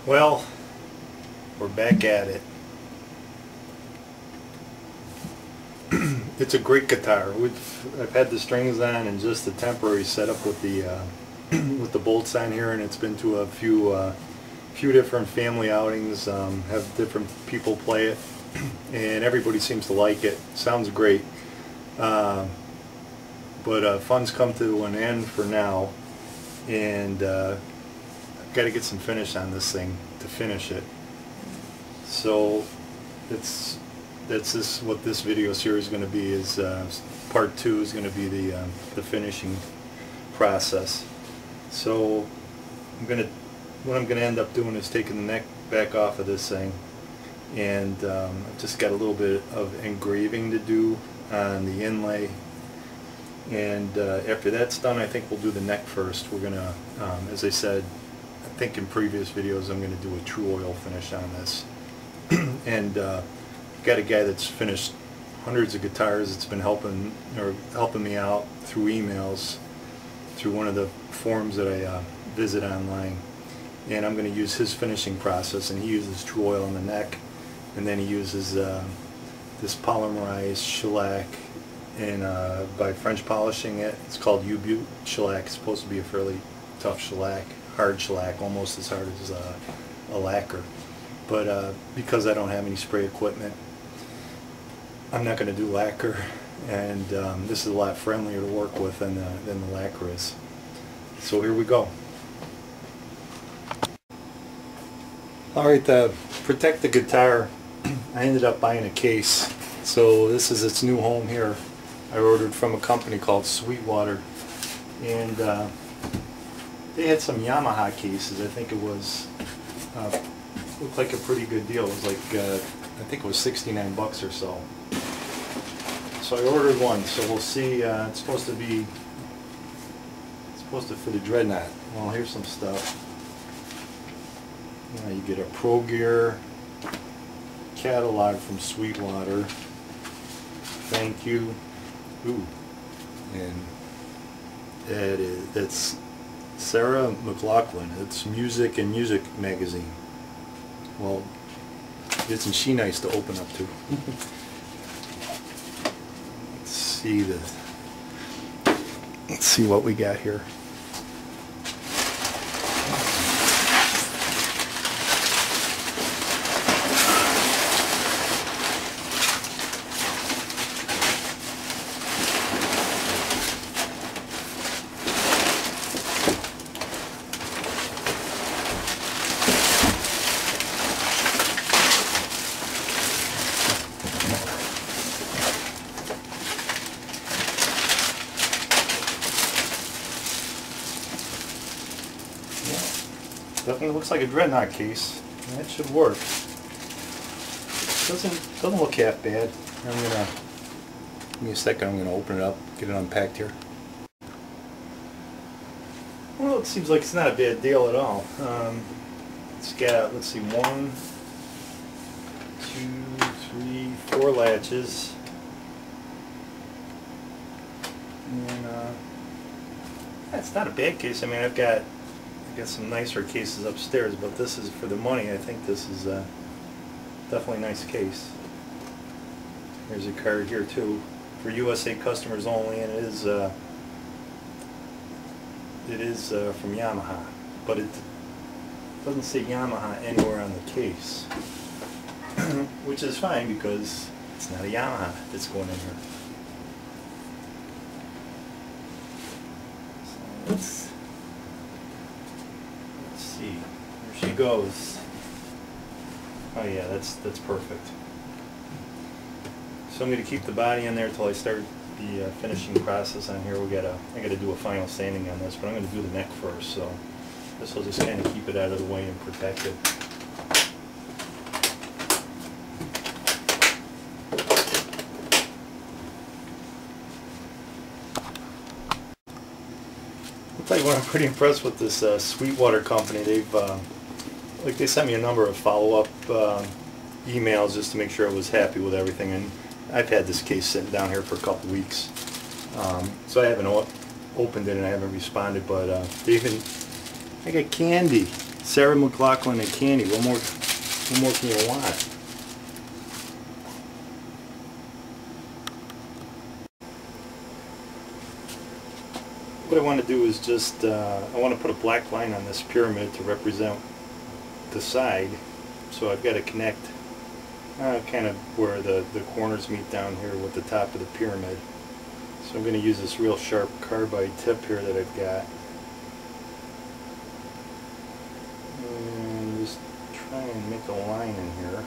Well, we're back at it. It's a great guitar. I've had the strings on and just the temporary setup with the with the bolts on here, and it's been to a few different family outings. Have different people play it, and everybody seems to like it. Sounds great. But fun's come to an end for now, and I've got to get some finish on this thing to finish it. So that's what this video series is going to be. Is part 2 is going to be the finishing process. So what I'm going to end up doing is taking the neck back off of this thing, and I've just got a little bit of engraving to do on the inlay, and after that's done, I think we'll do the neck first. We're going to, as I said, I think in previous videos, I'm going to do a true oil finish on this. And got a guy that's finished hundreds of guitars. It's been helping me out through emails, through one of the forums that I visit online, and I'm going to use his finishing process. And he uses true oil on the neck, and then he uses this polymerized shellac, and by French polishing it, it's called U-Butte shellac. It's supposed to be a fairly tough shellac, hard shellac, almost as hard as a lacquer. But because I don't have any spray equipment, I'm not going to do lacquer, and this is a lot friendlier to work with than the lacquer is. So here we go. Alright, to protect the guitar, I ended up buying a case. So this is its new home here. I ordered from a company called Sweetwater, and they had some Yamaha cases. I think it was looked like a pretty good deal. It was like I think it was 69 bucks or so. So I ordered one. So we'll see. It's supposed to fit a Dreadnought. Well, here's some stuff. You get a Pro Gear catalog from Sweetwater. Thank you. Ooh, and that's Sarah McLaughlin. It's Music and Music magazine. Well, isn't she nice to open up to? Let's see what we got here. Definitely looks like a Dreadnought case. That should work. Doesn't look half bad. Give me a second. I'm gonna open it up, get it unpacked here. Well, it seems like it's not a bad deal at all. It's got, let's see, 1, 2, 3, 4 latches, and that's not a bad case. I mean, I've got some nicer cases upstairs, but this is, for the money, I think this is definitely a nice case. There's a card here too, for USA customers only, and it is from Yamaha, but it doesn't say Yamaha anywhere on the case, which is fine because it's not a Yamaha that's going in here. So let's see. There she goes. Oh yeah, that's perfect. So I'm going to keep the body in there until I start the finishing process on here. I gotta do a final sanding on this, but I'm going to do the neck first. So this will just kind of keep it out of the way and protect it. I'll tell you what, I'm pretty impressed with this Sweetwater company. They sent me a number of follow-up emails just to make sure I was happy with everything, and I've had this case sitting down here for a couple weeks, so I haven't opened it and I haven't responded, but I got candy. Sarah McLachlan and candy. What more can you want? What I want to do is just, I want to put a black line on this pyramid to represent the side. So I've got to connect kind of where the corners meet down here with the top of the pyramid. So I'm going to use this real sharp carbide tip here that I've got. And just try and make a line in here.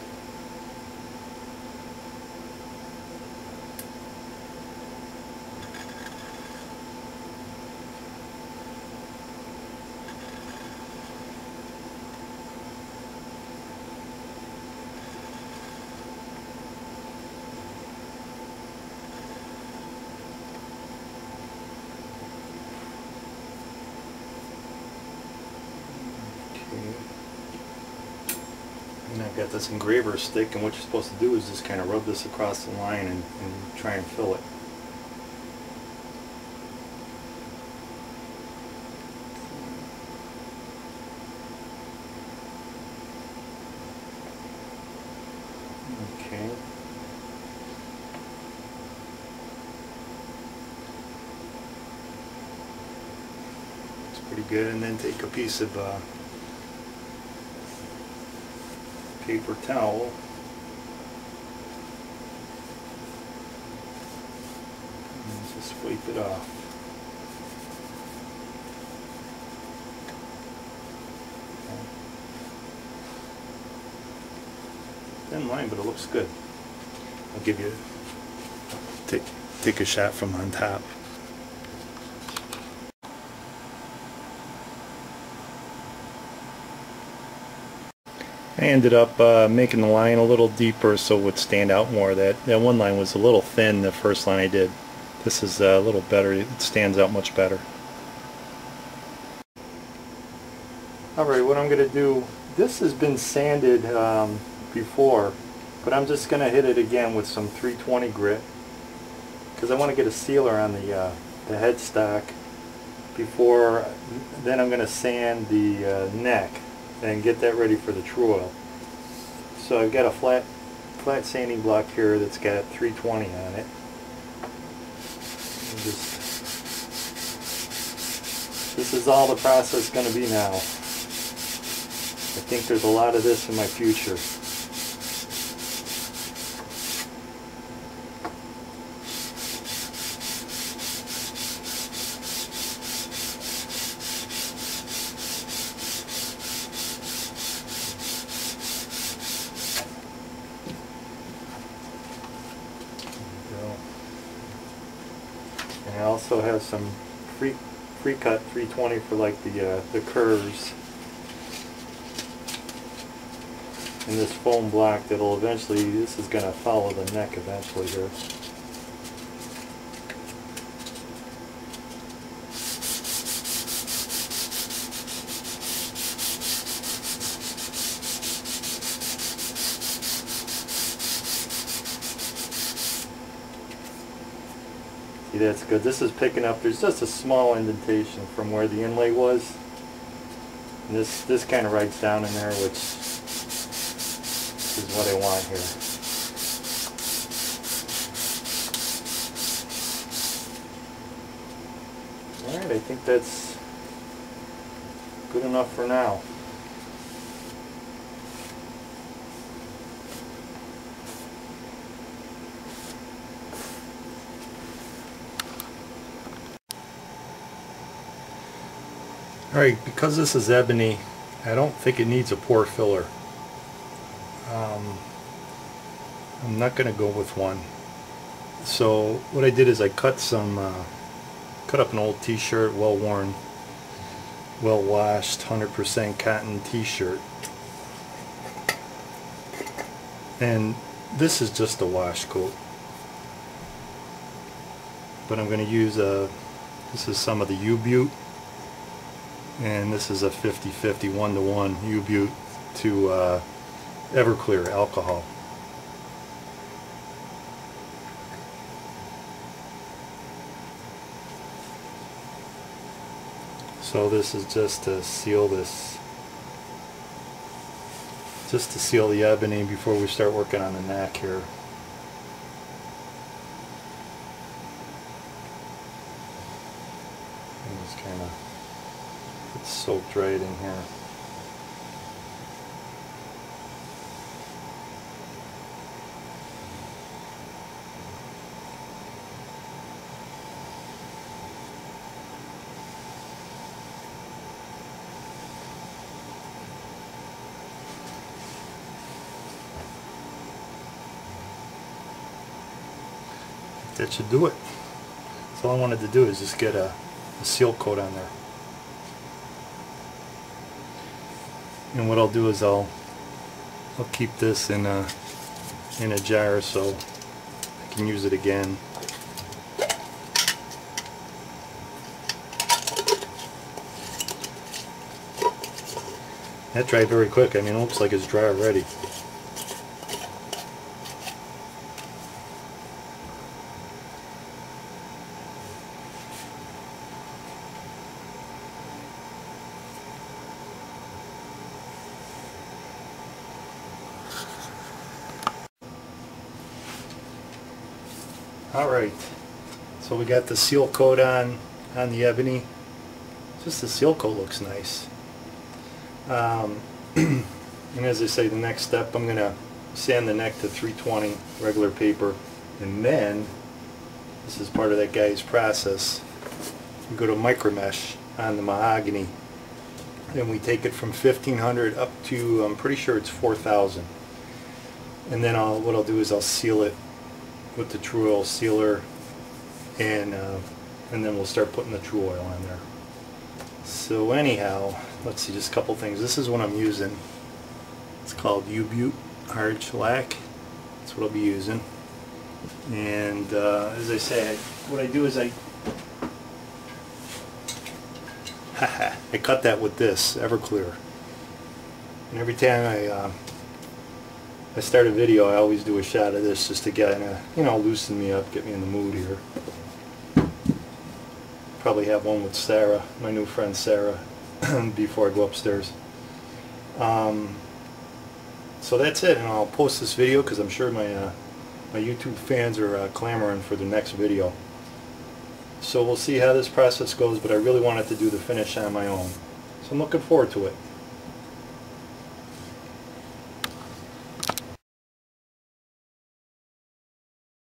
And I've got this engraver stick, and what you're supposed to do is just kind of rub this across the line and try and fill it. Okay. It's pretty good. And then take a piece of paper towel and just wipe it off. Thin line, but it looks good. I'll give you take a shot from on top. I ended up making the line a little deeper so it would stand out more. That one line was a little thin, the first line I did. This is a little better. It stands out much better. Alright, what I'm going to do, this has been sanded before, but I'm just going to hit it again with some 320 grit because I want to get a sealer on the headstock before. Then I'm going to sand the neck and get that ready for the true oil. So I've got a flat sanding block here that's got 320 on it. This is all the process going to be now. I think there's a lot of this in my future. And I also have some pre-cut 320 for like the curves in this foam block that'll eventually, this is going to follow the neck eventually here. See, that's good. This is picking up. There's just a small indentation from where the inlay was. And this kind of writes down in there, which is what I want here. Alright, I think that's good enough for now. Alright, because this is ebony, I don't think it needs a pore filler. I'm not going to go with one. So what I did is I cut up an old t-shirt, well worn, well washed, 100% cotton t-shirt. And this is just a wash coat. But I'm going to use this is some of the U-Butte. And this is a 50-50 1-to-1 U-Butte to Everclear alcohol. So this is just to seal this just to seal the ebony before we start working on the neck here. And just kind of get soaked right in here. That should do it. So all I wanted to do is just get a seal coat on there. And what I'll do is I'll keep this in a jar so I can use it again. That dried very quick. I mean, it looks like it's dry already. Alright, so we got the seal coat on the ebony. Just the seal coat looks nice. And as I say, the next step, I'm going to sand the neck to 320 regular paper, and then, this is part of that guy's process, we go to micromesh on the mahogany. Then we take it from 1500 up to, I'm pretty sure it's 4000. And then what I'll do is I'll seal it with the True Oil sealer, and then we'll start putting the True Oil on there. So anyhow, let's see, just a couple things. This is what I'm using. It's called U-Butte hard shellac. That's what I'll be using. And as I say, what I do is I cut that with this Everclear. And every time I start a video, I always do a shot of this just to get, loosen me up, get me in the mood here. Probably have one with Sarah, my new friend Sarah, before I go upstairs. So that's it, and I'll post this video because I'm sure my YouTube fans are clamoring for the next video. So we'll see how this process goes, but I really wanted to do the finish on my own. So I'm looking forward to it.